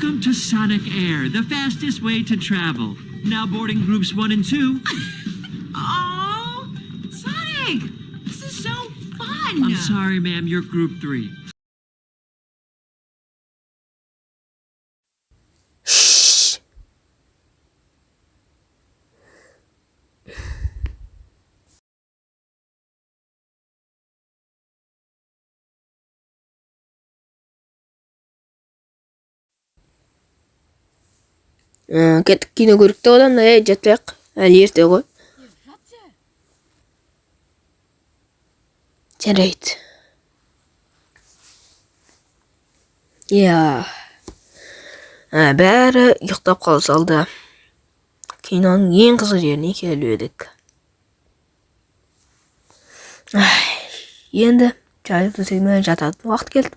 Welcome to Sonic Air, the fastest way to travel. Now boarding groups 1 and 2. Oh, Sonic! This is so fun! I'm sorry, ma'am, you're group 3. Кеттік кино көріп те одан жатпайық. Әлі ерте ғой. Жарайды. Я. Бәрі ұйықтап қала салды. Киноның ең қызық жеріне келіп едік. Енді жайып төсегіме жататын уақыт келді.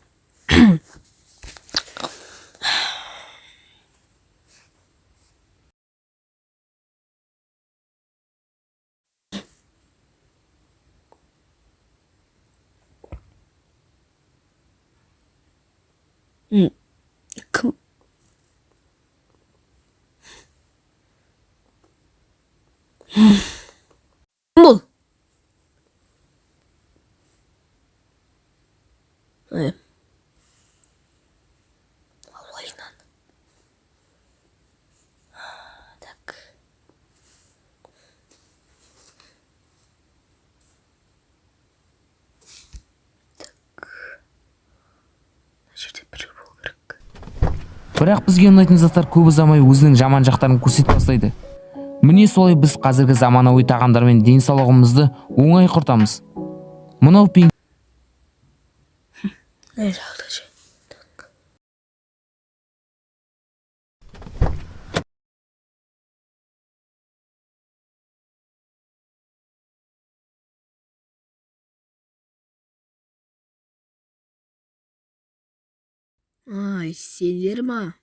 Кім? Бұл? Алайнан. Так. Бірақ бізге ұнайтын заттар көп ұзамай өзінің жаман жақтарын көрсетіп бастайды. Міне солай біз қазіргі заманауи тағамдармен денсаулығымызды оңай құртамыз. Мынау Сендер ма?